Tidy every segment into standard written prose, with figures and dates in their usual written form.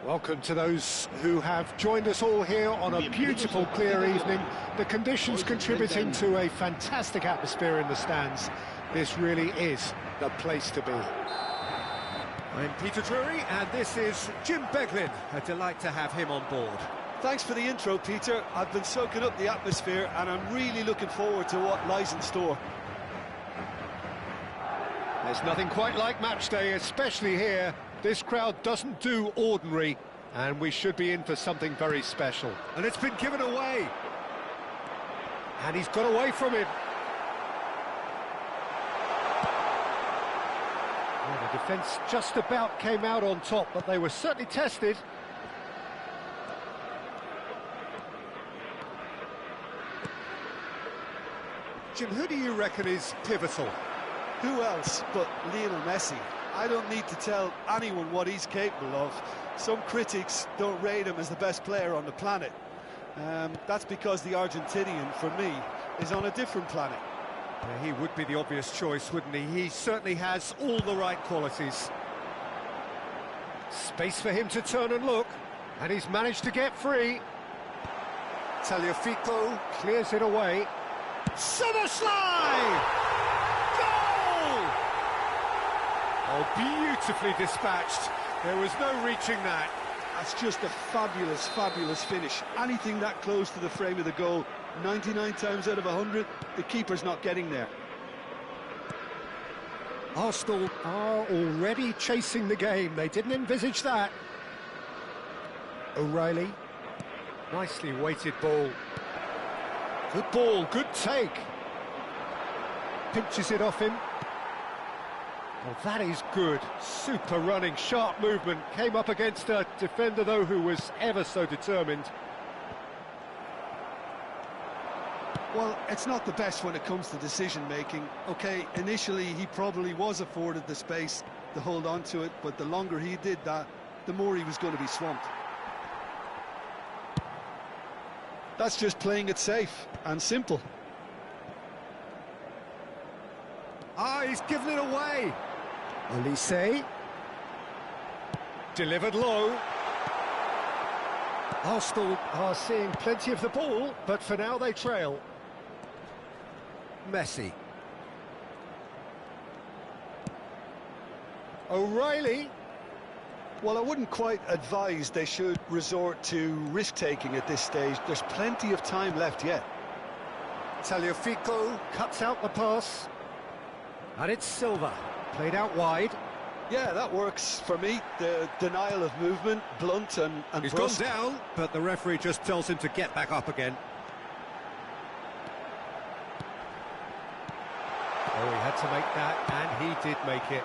Welcome to those who have joined us all here on a beautiful, clear evening. The conditions contributing to a fantastic atmosphere in the stands. This really is the place to be. I'm Peter Drury, and this is Jim Beglin. A delight to have him on board. Thanks for the intro, Peter. I've been soaking up the atmosphere, and I'm really looking forward to what lies in store. There's nothing quite like match day, especially here. This crowd doesn't do ordinary, and we should be in for something very special. And it's been given away. And he's got away from it. Well, the defence just about came out on top, but they were certainly tested. Jim, who do you reckon is pivotal? Who else but Lionel Messi? I don't need to tell anyone what he's capable of. Some critics don't rate him as the best player on the planet. That's because the Argentinian, for me, is on a different planet. Yeah, he would be the obvious choice, wouldn't he? He certainly has all the right qualities. Space for him to turn and look, and he's managed to get free. Tagliafico clears it away. Summer slide! Goal! Oh, beautifully dispatched. There was no reaching that. That's just a fabulous, fabulous finish. Anything that close to the frame of the goal, 99 times out of 100, the keeper's not getting there. Arsenal are already chasing the game. They didn't envisage that. O'Reilly. Nicely weighted ball. Good ball, good take. Pinches it off him. Well, that is good. Super running, sharp movement. Came up against a defender, though, who was ever so determined. Well, it's not the best when it comes to decision-making. OK, initially he probably was afforded the space to hold on to it, but the longer he did that, the more he was going to be swamped. That's just playing it safe and simple. Ah, he's given it away. Olise. Delivered low. Arsenal are seeing plenty of the ball, but for now they trail. Messi. O'Reilly. Well, I wouldn't quite advise they should resort to risk-taking at this stage. There's plenty of time left yet. Tagliafico cuts out the pass. And it's Silva, played out wide. Yeah, that works for me. The denial of movement, blunt and He's brusque. gone down, but the referee just tells him to get back up again. Oh, he had to make that, and he did make it.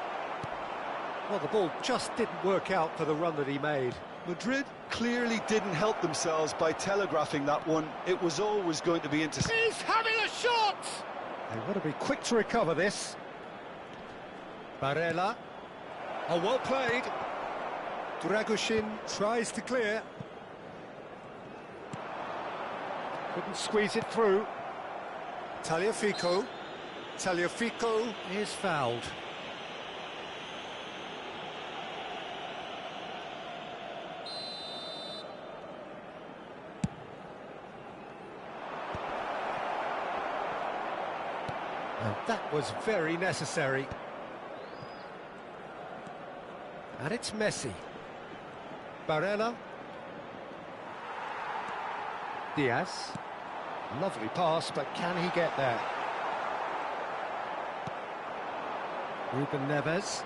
Well, the ball just didn't work out for the run that he made. Madrid clearly didn't help themselves by telegraphing that one. It was always going to be intercepted. He's having a shot! They want to be quick to recover this. Barella. Oh, well played. Dragoshin tries to clear. Couldn't squeeze it through. Tagliafico. Tagliafico is fouled. And that was very necessary. And it's Messi. Barella. Diaz. Lovely pass, but can he get there? Ruben Neves.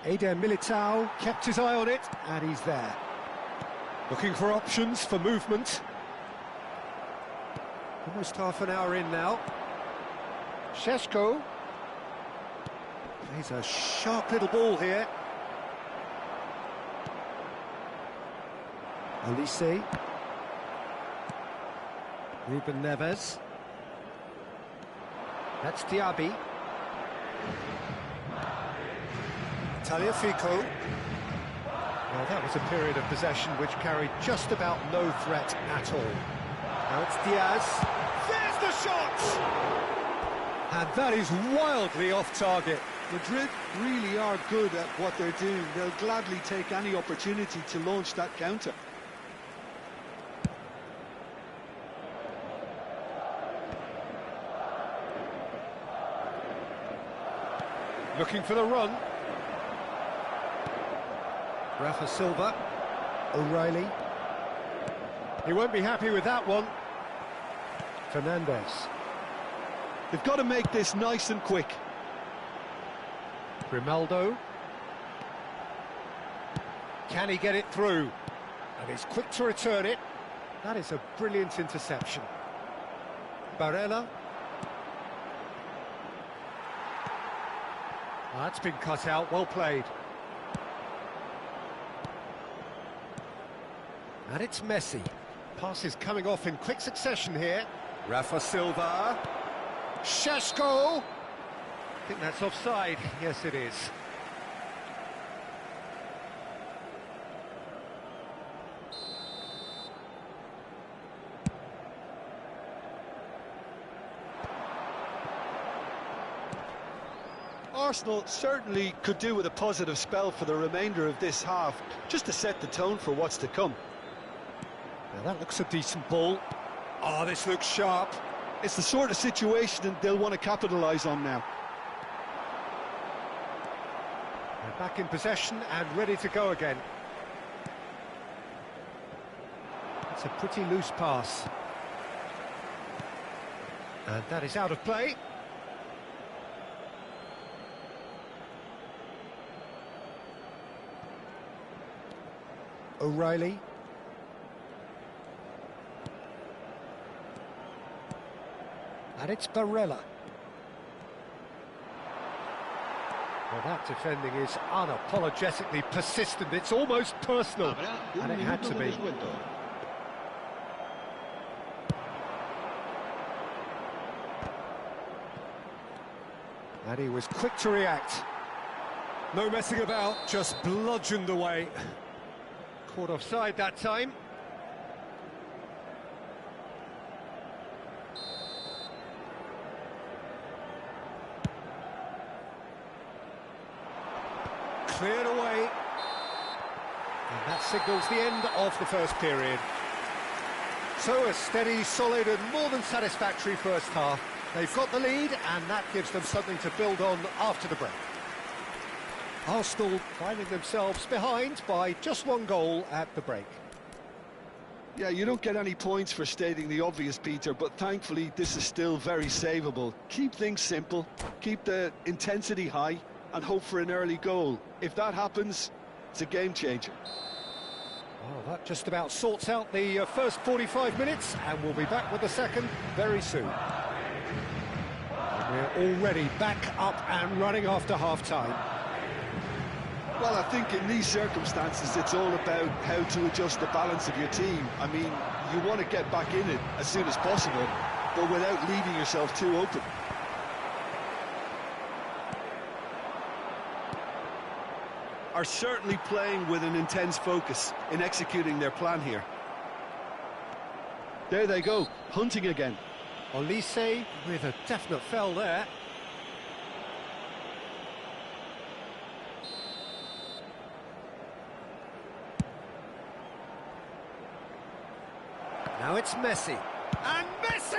Eder Militao kept his eye on it, and he's there. Looking for options for movement. Almost half an hour in now. Šeško. He's a sharp little ball here. Olise. Ruben Neves. That's Diaby. Tagliafico. Well, that was a period of possession which carried just about no threat at all. Now it's Diaz. There's the shot! And that is wildly off target. Madrid really are good at what they're doing. They'll gladly take any opportunity to launch that counter. Looking for the run. Rafa Silva. O'Reilly. He won't be happy with that one. Fernandez. They've got to make this nice and quick. Grimaldo. Can he get it through? And he's quick to return it. That is a brilliant interception. Barella. That's been cut out, well played. And it's Messi. Passes coming off in quick succession here. Rafa Silva. Šeško. I think that's offside. Yes, it is. Arsenal certainly could do with a positive spell for the remainder of this half, just to set the tone for what's to come. Now that looks a decent ball. Oh, this looks sharp. It's the sort of situation they'll want to capitalise on now. They're back in possession and ready to go again. It's a pretty loose pass. And that is out of play. O'Reilly. And it's Barella. Well, that defending is unapologetically persistent. It's almost personal. And it had to be. And he was quick to react. No messing about, just bludgeoned away. Caught offside that time. Cleared away. And that signals the end of the first period. So a steady, solid and more than satisfactory first half. They've got the lead and that gives them something to build on after the break. Arsenal finding themselves behind by just one goal at the break. Yeah, you don't get any points for stating the obvious, Peter, but thankfully this is still very savable. Keep things simple, keep the intensity high and hope for an early goal. If that happens, it's a game changer. Well, that just about sorts out the first 45 minutes and we'll be back with the second very soon. And we're already back up and running after half-time. Well, I think in these circumstances, it's all about how to adjust the balance of your team. I mean, you want to get back in it as soon as possible, but without leaving yourself too open. Are certainly playing with an intense focus in executing their plan here. There they go, hunting again. Olise with a definite fell there. Now it's Messi. And Messi!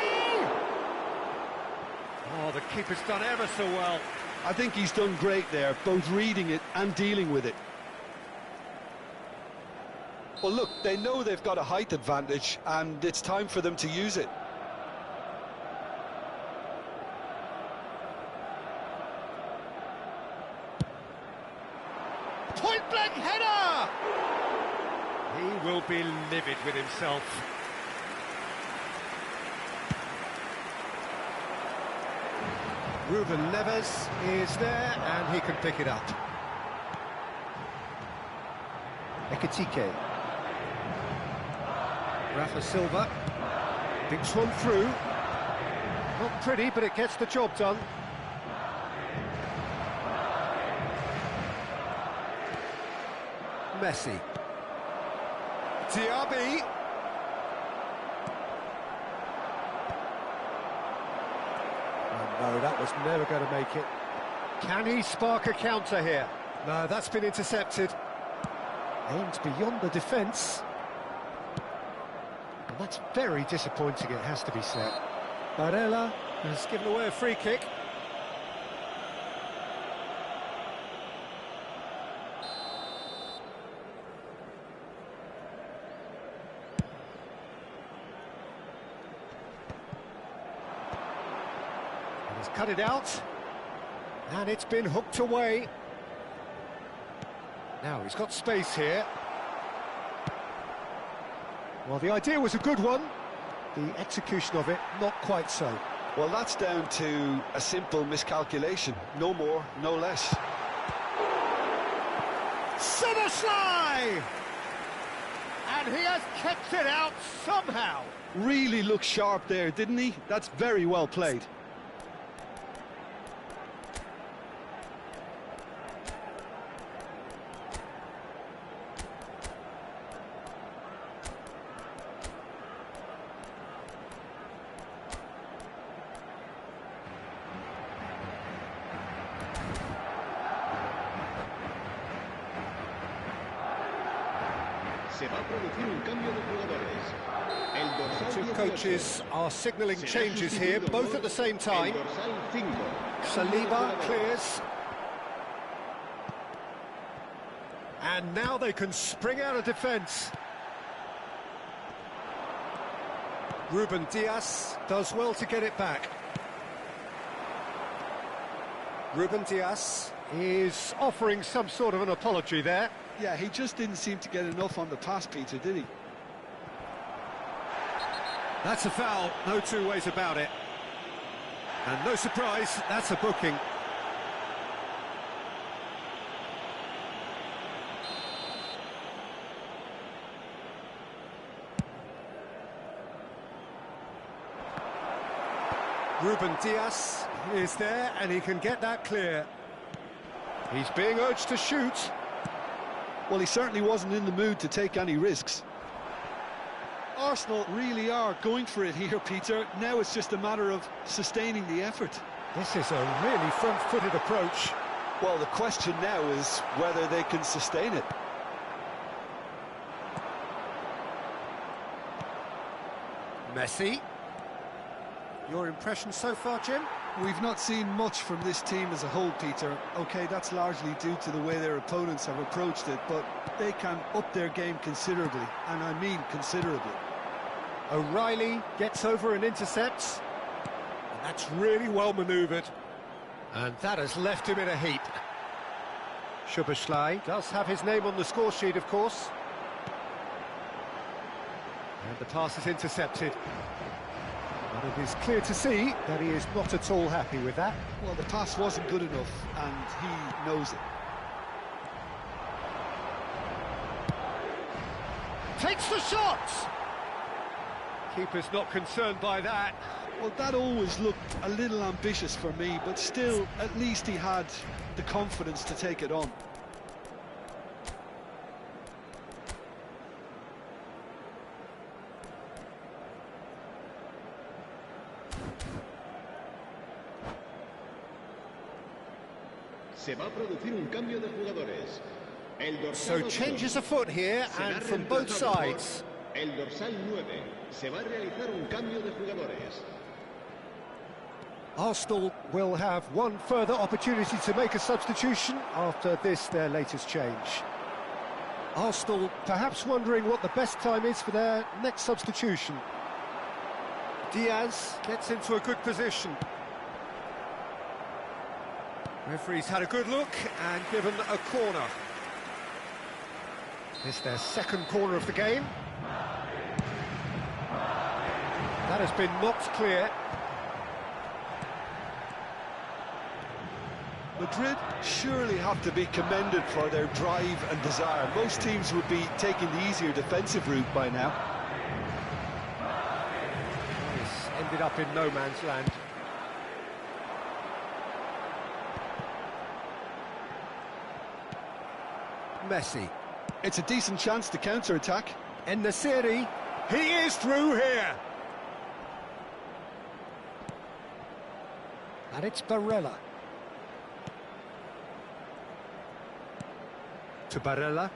Oh, the keeper's done ever so well. I think he's done great there, both reading it and dealing with it. Well, look, they know they've got a height advantage, and it's time for them to use it. Point-blank header! He will be livid with himself. Ruben Neves is there and he can pick it up. Ekitike. Rafa Silva. Dinks one through. Not pretty, but it gets the job done. Messi. Diaby. No, that was never going to make it. Can he spark a counter here? No, that's been intercepted. Aimed beyond the defence. And that's very disappointing, it has to be said. Barella has given away a free kick. And he's cut it out. And it's been hooked away. Now he's got space here. Well, the idea was a good one. The execution of it, not quite so. Well, that's down to a simple miscalculation. No more, no less. Soboslai! And he has kept it out somehow. Really looked sharp there, didn't he? That's very well played. Two coaches are signalling changes here, both at the same time. Saliba clears. And now they can spring out of defence. Ruben Dias does well to get it back. Ruben Dias is offering some sort of an apology there. Yeah, he just didn't seem to get enough on the pass, Peter, did he? That's a foul, no two ways about it. And no surprise, that's a booking. Ruben Dias is there and he can get that clear. He's being urged to shoot. Well, he certainly wasn't in the mood to take any risks. Arsenal really are going for it here, Peter. Now it's just a matter of sustaining the effort. This is a really front-footed approach. Well, the question now is whether they can sustain it. Messi. Your impression so far, Jim? We've not seen much from this team as a whole, Peter. OK, that's largely due to the way their opponents have approached it, but they can up their game considerably, and I mean considerably. O'Reilly gets over and intercepts. And that's really well manoeuvred. And that has left him in a heap. Soboslai does have his name on the score sheet, of course. And the pass is intercepted. But it is clear to see that he is not at all happy with that. Well, the pass wasn't good enough, and he knows it. Takes the shot! Keeper's not concerned by that. Well, that always looked a little ambitious for me, but still, at least he had the confidence to take it on. So changes afoot here, and from both sides. El dorsal 9. Se va a realizar un cambio de jugadores. Arsenal will have one further opportunity to make a substitution after this, their latest change. Arsenal perhaps wondering what the best time is for their next substitution. Diaz gets into a good position. Referee's had a good look and given a corner. It's their second corner of the game. That has been knocked clear. Madrid surely have to be commended for their drive and desire. Most teams would be taking the easier defensive route by now. This ended up in no man's land. Messi. It's a decent chance to counter-attack. En-Nesyri, he is through here. And it's Barella. to Barella.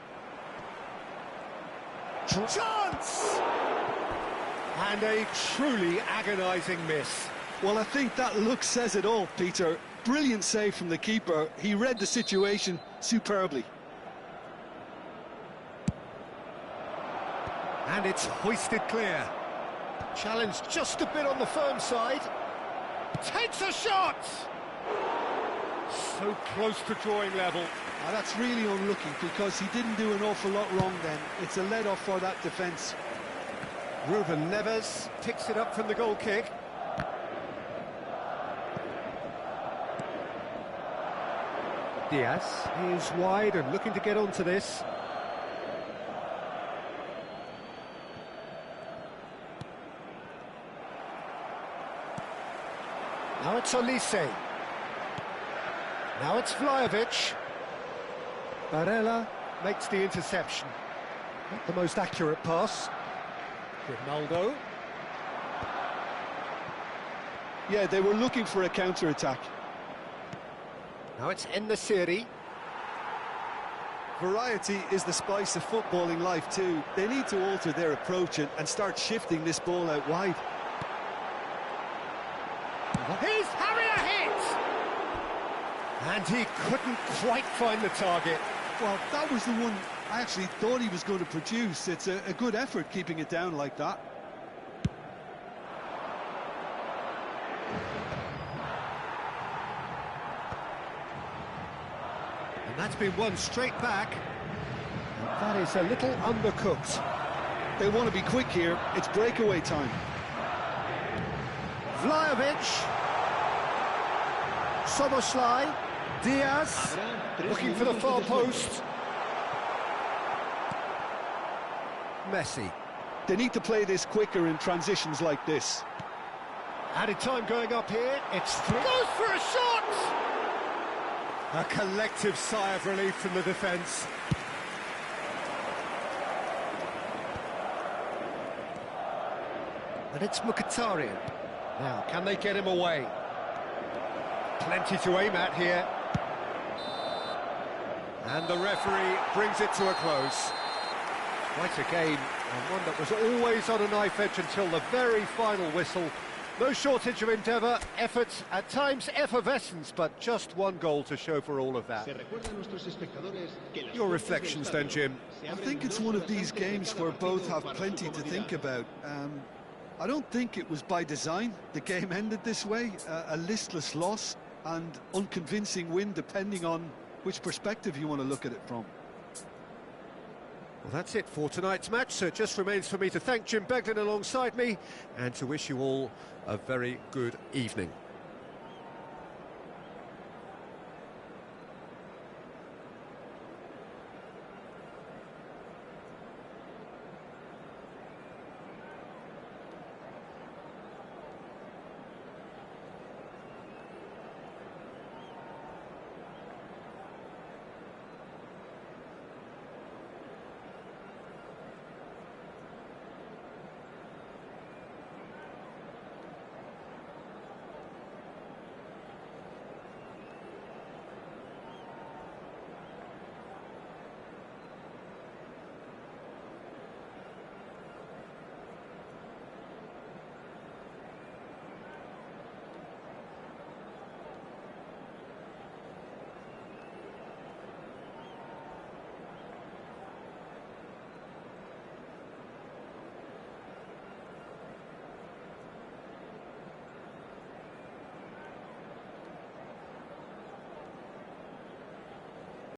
Chance! And a truly agonising miss. Well, I think that look says it all, Peter. Brilliant save from the keeper. He read the situation superbly. And it's hoisted clear. Challenge just a bit on the firm side. Takes a shot! So close to drawing level. Now, that's really unlucky because he didn't do an awful lot wrong then. It's a let-off for that defence. Ruben Neves picks it up from the goal kick. Diaz is wide and looking to get onto this. Now it's Olise. Now it's Vlahovic. Barella makes the interception. Not the most accurate pass. Ronaldo. Yeah, they were looking for a counter-attack. Now it's En-Nesyri. Variety is the spice of footballing life too. They need to alter their approach and start shifting this ball out wide. He's having a hit! And he couldn't quite find the target. Well, that was the one I actually thought he was going to produce. It's a good effort keeping it down like that. And that's been won straight back. And that is a little undercooked. They want to be quick here. It's breakaway time. Vlahovic. Soboslai. Diaz. Looking for the far post. Messi. They need to play this quicker in transitions like this. Added time going up here. It's through. Goes for a shot! A collective sigh of relief from the defence. And it's Mkhitaryan. Now, can they get him away? Plenty to aim at here. And the referee brings it to a close. Quite a game, and one that was always on a knife edge until the very final whistle. No shortage of endeavour, efforts, at times effervescence, but just one goal to show for all of that. Your reflections then, Jim? I think it's one of these games where both have plenty to think about. I don't think it was by design the game ended this way. A listless loss and unconvincing win, depending on which perspective you want to look at it from. Well, that's it for tonight's match, so it just remains for me to thank Jim Beglin alongside me and to wish you all a very good evening.